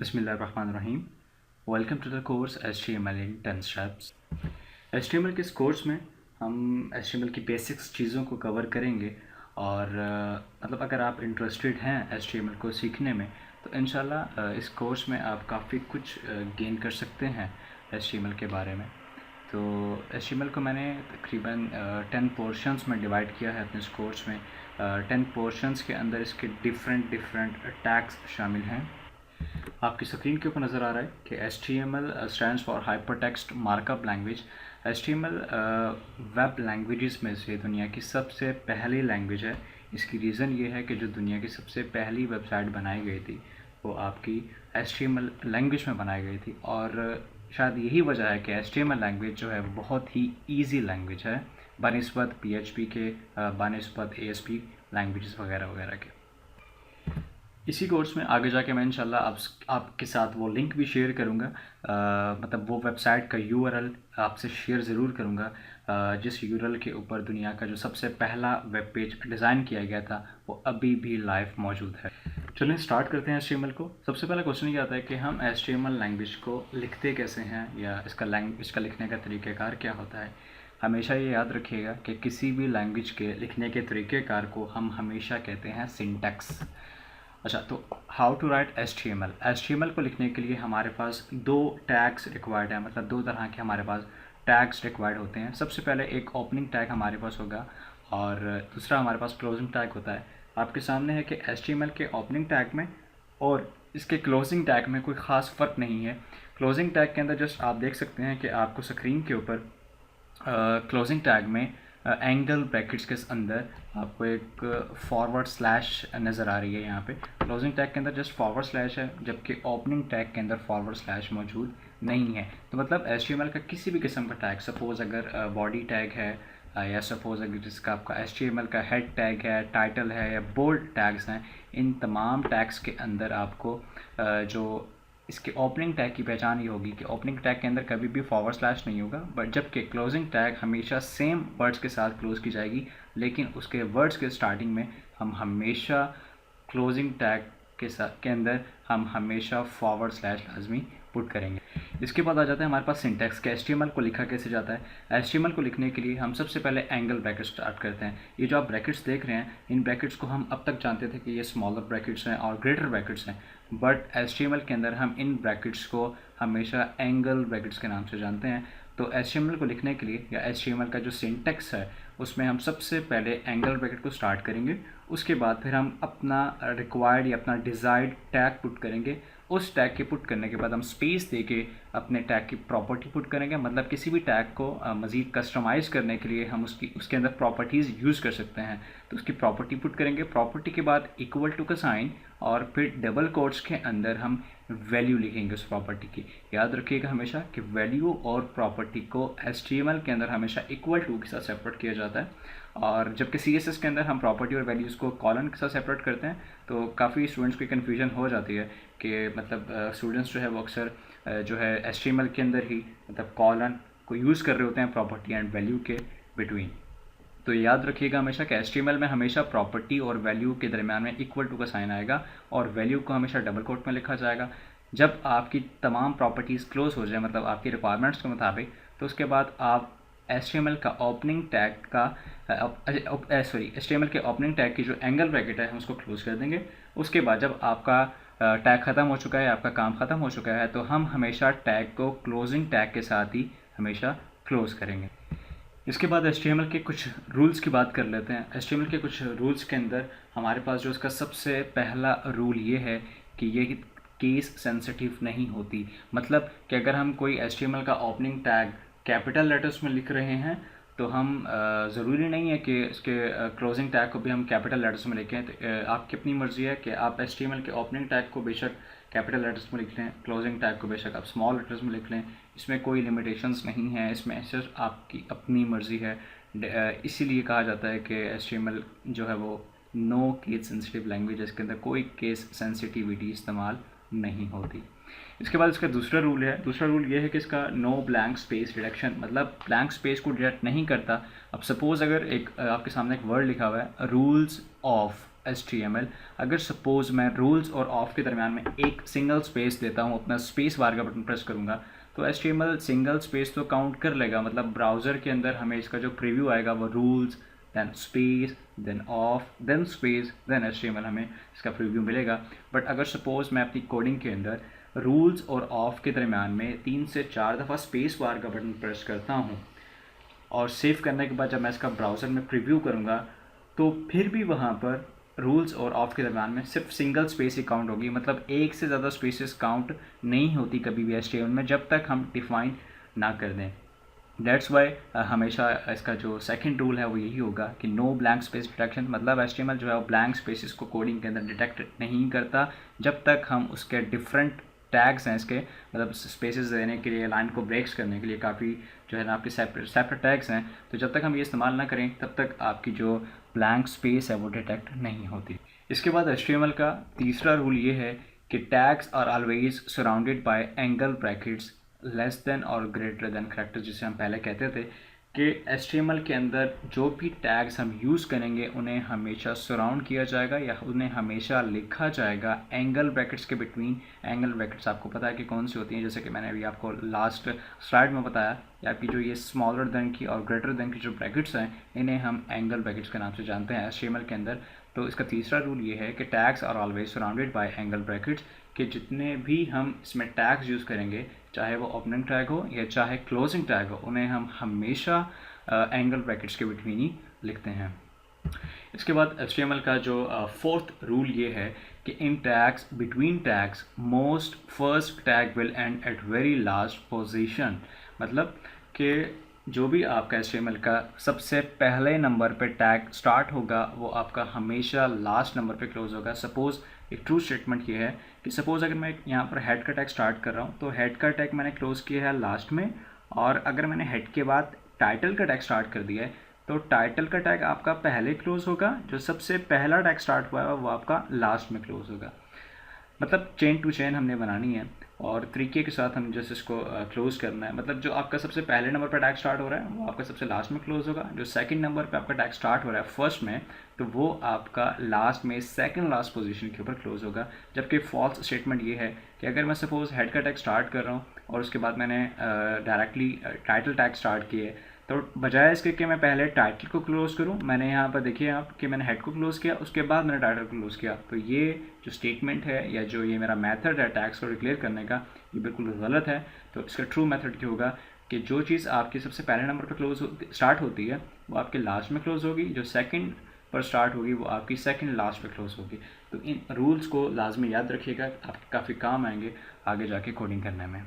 बिस्मिल्लाहिर्रहमानिर्रहीम। Welcome to the course HTML in 10 steps. HTML के इस कोर्स में हम HTML की बेसिक्स चीज़ों को कवर करेंगे और मतलब अगर आप इंटरेस्टेड हैं HTML को सीखने में तो इंशाल्लाह इस कोर्स में आप काफ़ी कुछ गेन कर सकते हैं HTML के बारे में। तो HTML को मैंने तकरीबन 10 पोर्शंस में डिवाइड किया है अपने इस कोर्स में। 10 पोर्शंस के अंदर इसके डिफरेंट टैग्स शामिल हैं। आपकी स्क्रीन के ऊपर नज़र आ रहा है कि HTML stands for hypertext markup language. HTML web languages में से दुनिया की सबसे पहली लैंग्वेज है। इसकी रीज़न ये है कि जो दुनिया की सबसे पहली वेबसाइट बनाई गई थी वो आपकी HTML लैंग्वेज में बनाई गई थी और शायद यही वजह है कि HTML लैंग्वेज जो है वो बहुत ही ईजी लैंग्वेज है बनिस्बत PHP के, बनिस्बत ASP लैंग्वेजेस वगैरह वगैरह के। इसी कोर्स में आगे जाके मैं इंशाल्लाह आपके साथ वो लिंक भी शेयर करूँगा, मतलब वो वेबसाइट का URL आपसे शेयर ज़रूर करूँगा, जिस URL के ऊपर दुनिया का जो सबसे पहला वेब पेज डिज़ाइन किया गया था वो अभी भी लाइव मौजूद है। चलिए स्टार्ट करते हैं HTML को। सबसे पहला क्वेश्चन ये आता है कि हम HTML लैंग्वेज को लिखते कैसे हैं या इसका लिखने का तरीक़ेकार क्या होता है। हमेशा ये याद रखिएगा कि किसी भी लैंग्वेज के लिखने के तरीक़ेकार को हम हमेशा कहते हैं सिंटैक्स। अच्छा, तो हाउ टू राइट HTML को लिखने के लिए हमारे पास दो टैग्स रिक्वायर्ड है, मतलब दो तरह के हमारे पास टैग्स रिक्वायर्ड होते हैं। सबसे पहले एक ओपनिंग टैग हमारे पास होगा और दूसरा हमारे पास क्लोजिंग टैग होता है। आपके सामने है कि HTML के ओपनिंग टैग में और इसके क्लोजिंग टैग में कोई ख़ास फ़र्क नहीं है। क्लोजिंग टैग के अंदर जस्ट आप देख सकते हैं कि आपको स्क्रीन के ऊपर क्लोजिंग टैग में एंगल ब्रैकेट्स के अंदर आपको एक फॉरवर्ड स्लैश नज़र आ रही है। यहाँ पे क्लोजिंग टैग के अंदर जस्ट फॉरवर्ड स्लैश है, जबकि ओपनिंग टैग के अंदर फॉरवर्ड स्लैश मौजूद नहीं है। तो मतलब HTML का किसी भी किस्म का टैग, सपोज़ अगर बॉडी टैग है या सपोज़ अगर जिसका आपका HTML का हेड टैग है, टाइटल है या बोल्ड टैग्स हैं, इन तमाम टैग्स के अंदर आपको जो इसके ओपनिंग टैग की पहचान ये होगी कि ओपनिंग टैग के अंदर कभी भी फॉरवर्ड स्लैश नहीं होगा, बट जबकि क्लोजिंग टैग हमेशा सेम वर्ड्स के साथ क्लोज की जाएगी, लेकिन उसके वर्ड्स के स्टार्टिंग में हम हमेशा क्लोजिंग टैग के अंदर हम हमेशा फॉरवर्ड स्लैश लाजमी पुट करेंगे। इसके बाद आ जाता है हमारे पास सिंटैक्स के HTML को लिखा कैसे जाता है। HTML को लिखने के लिए हम सबसे पहले एंगल ब्रैकेट स्टार्ट करते हैं। ये जो आप ब्रैकेट्स देख रहे हैं, इन ब्रैकेट्स को हम अब तक जानते थे कि ये स्मॉलर ब्रैकेट्स हैं और ग्रेटर ब्रैकेट्स हैं, बट HTML के अंदर हम इन ब्रैकेट्स को हमेशा एंगल ब्रैकेट्स के नाम से जानते हैं। तो HTML को लिखने के लिए या HTML का जो सिंटैक्स है उसमें हम सबसे पहले एंगल ब्रैकेट को स्टार्ट करेंगे, उसके बाद फिर हम अपना रिक्वायर्ड या अपना डिज़ायर्ड टैग पुट करेंगे। उस टैग के पुट करने के बाद हम स्पेस देके अपने टैग की प्रॉपर्टी पुट करेंगे, मतलब किसी भी टैग को मज़ीद कस्टमाइज़ करने के लिए हम उसके अंदर प्रॉपर्टीज़ यूज़ कर सकते हैं। तो उसकी प्रॉपर्टी पुट करेंगे, प्रॉपर्टी के बाद इक्वल टू का साइन और फिर डबल कोट्स के अंदर हम वैल्यू लिखेंगे उस प्रॉपर्टी की। याद रखिएगा हमेशा कि वैल्यू और प्रॉपर्टी को HTML के अंदर हमेशा इक्वल टू के साथ सेपरेट किया जाता है, और जबकि CSS के अंदर हम प्रॉपर्टी और वैल्यूज़ को कॉलन के साथ सेपरेट करते हैं। तो काफ़ी स्टूडेंट्स को कन्फ्यूजन हो जाती है कि मतलब स्टूडेंट्स जो है वो अक्सर जो है HTML के अंदर ही मतलब कॉलन को यूज़ कर रहे होते हैं प्रॉपर्टी एंड वैल्यू के बिटवीन। तो याद रखिएगा हमेशा कि HTML में हमेशा प्रॉपर्टी और वैल्यू के दरमियान में इक्वल टू का साइन आएगा और वैल्यू को हमेशा डबल कोट में लिखा जाएगा। जब आपकी तमाम प्रॉपर्टीज़ क्लोज हो जाए, मतलब आपकी रिक्वायरमेंट्स के मुताबिक, तो उसके बाद आप HTML का ओपनिंग टैग का HTML के ओपनिंग टैग की जो एंगल ब्रैकेट है हम उसको क्लोज कर देंगे। उसके बाद जब आपका टैग ख़त्म हो चुका है, आपका काम ख़त्म हो चुका है, तो हम हमेशा टैग को क्लोजिंग टैग के साथ ही हमेशा क्लोज करेंगे। इसके बाद HTML के कुछ रूल्स की बात कर लेते हैं। HTML के कुछ रूल्स के अंदर हमारे पास जो इसका सबसे पहला रूल ये है कि ये केस सेंसिटिव नहीं होती। मतलब कि अगर हम कोई HTML का ओपनिंग टैग कैपिटल लेटर्स में लिख रहे हैं तो हम ज़रूरी नहीं है कि इसके क्लोजिंग टैग को भी हम कैपिटल लेटर्स में लिखें। तो आपकी अपनी मर्ज़ी है कि आप HTML के ओपनिंग टैग को बेशक कैपिटल लेटर्स में लिख लें, क्लोजिंग टैग को बेशक आप स्मॉल लेटर्स में लिख लें, इसमें कोई लिमिटेशंस नहीं है, इसमें सिर्फ आपकी अपनी मर्ज़ी है। इसीलिए कहा जाता है कि HTML जो है वो नो केस सेंसिटिव लैंग्वेज है, इसके अंदर कोई केस सेंसिटिविटी इस्तेमाल नहीं होती। इसके बाद इसका दूसरा रूल ये है कि इसका नो ब्लैंक स्पेस डिडक्शन, मतलब ब्लैंक स्पेस को डिडक्ट नहीं करता। अब सपोज़ अगर एक आपके सामने एक वर्ड लिखा हुआ है रूल्स ऑफ HTML, अगर सपोज़ मैं रूल्स और ऑफ के दरमियान में एक सिंगल स्पेस देता हूँ, अपना स्पेस बार का बटन प्रेस करूँगा, तो HTML सिंगल स्पेस तो काउंट कर लेगा। मतलब ब्राउज़र के अंदर हमें इसका जो प्रीव्यू आएगा वो rules, then space, then off, then space, then HTML, हमें इसका प्रीव्यू मिलेगा। बट अगर सपोज़ मैं अपनी कोडिंग के अंदर रूल्स और ऑफ के दरमियान में 3 से 4 दफ़ा स्पेस बार का बटन प्रेस करता हूँ और सेव करने के बाद जब मैं इसका ब्राउज़र में प्रीव्यू करूँगा, तो फिर भी वहाँ पर रूल्स और ऑफ के दरमियान में सिर्फ सिंगल स्पेस ही काउंट होगी। मतलब एक से ज़्यादा स्पेसेस काउंट नहीं होती कभी भी HTML में, जब तक हम डिफाइन ना कर दें। दैट्स वाई हमेशा इसका जो सेकंड रूल है वो यही होगा कि नो ब्लैंक स्पेस डिटेक्शन। मतलब HTML जो है वो ब्लैंक स्पेसेस को कोडिंग के अंदर डिटेक्ट नहीं करता जब तक हम उसके डिफरेंट टैग्स हैं इसके, मतलब स्पेसेस देने के लिए, लाइन को ब्रेक्स करने के लिए काफ़ी जो है ना आपके सेपरेट टैग्स हैं, तो जब तक हम ये इस्तेमाल ना करें तब तक आपकी जो ब्लैंक स्पेस है वो डिटेक्ट नहीं होती। इसके बाद HTML का तीसरा रूल ये है कि tags are always surrounded by angle brackets less than और ग्रेटर देन करैक्टर्स, जिसे हम पहले कहते थे कि HTML के अंदर जो भी टैग्स हम यूज़ करेंगे उन्हें हमेशा सराउंड किया जाएगा या उन्हें हमेशा लिखा जाएगा एंगल ब्रैकेट्स के बिटवीन। एंगल ब्रैकेट्स आपको पता है कि कौन सी होती हैं, जैसे कि मैंने अभी आपको लास्ट स्लाइड में बताया कि आपकी जो ये स्मॉलर देन की और ग्रेटर देन की जो ब्रैकेट्स हैं इन्हें हम एंगल ब्रैकेट्स के नाम से जानते हैं HTML के अंदर। तो इसका तीसरा रूल ये है कि tags are always surrounded by angle brackets, कि जितने भी हम इसमें टैग्स यूज़ करेंगे, चाहे वो ओपनिंग टैग हो या चाहे क्लोजिंग टैग हो, उन्हें हम हमेशा एंगल ब्रैकेट्स के बिटवीन ही लिखते हैं। इसके बाद HTML का जो फोर्थ रूल ये है कि इन tags between tags most first tag will end at very last position. मतलब कि जो भी आपका HTML का सबसे पहले नंबर पे टैग स्टार्ट होगा वो आपका हमेशा लास्ट नंबर पे क्लोज होगा। सपोज़ एक ट्रू स्टेटमेंट ये है कि सपोज़ अगर मैं यहाँ पर हेड का टैग स्टार्ट कर रहा हूँ तो हेड का टैग मैंने क्लोज़ किया है लास्ट में, और अगर मैंने हेड के बाद टाइटल का टैग स्टार्ट कर दिया है तो टाइटल का टैग आपका पहले क्लोज होगा, जो सबसे पहला टैग स्टार्ट हुआ है वो आपका लास्ट में क्लोज होगा। मतलब चेन टू चेन हमने बनानी है और तरीके के साथ हम जैसे इसको क्लोज़ करना है। मतलब जो आपका सबसे पहले नंबर पर टैग स्टार्ट हो रहा है वो आपका सबसे लास्ट में क्लोज़ होगा, जो सेकंड नंबर पे आपका टैग स्टार्ट हो रहा है फर्स्ट में, तो वो आपका लास्ट में सेकंड लास्ट पोजीशन के ऊपर क्लोज़ होगा। जबकि फॉल्स स्टेटमेंट ये है कि अगर मैं सपोज़ हेड का टैग स्टार्ट कर रहा हूँ और उसके बाद मैंने डायरेक्टली टाइटल टैग स्टार्ट किए, तो बजाय इसके कि मैं पहले टाइटल को क्लोज़ करूं, मैंने यहाँ पर देखिए आप कि मैंने हेड को क्लोज़ किया, उसके बाद मैंने टाइटल को क्लोज़ किया, तो ये जो स्टेटमेंट है या जो ये मेरा मेथड है टैग्स को डिक्लेयर करने का, ये बिल्कुल गलत है। तो इसका ट्रू मेथड क्या होगा कि जो चीज़ आपकी सबसे पहले नंबर पर स्टार्ट होती है वो आपके लास्ट में क्लोज़ होगी, जो सेकेंड पर स्टार्ट होगी वो आपकी सेकेंड लास्ट पर क्लोज़ होगी। तो इन रूल्स को लाजमी याद रखिएगा, आपके काफ़ी काम आएंगे आगे जाके कोडिंग करने में।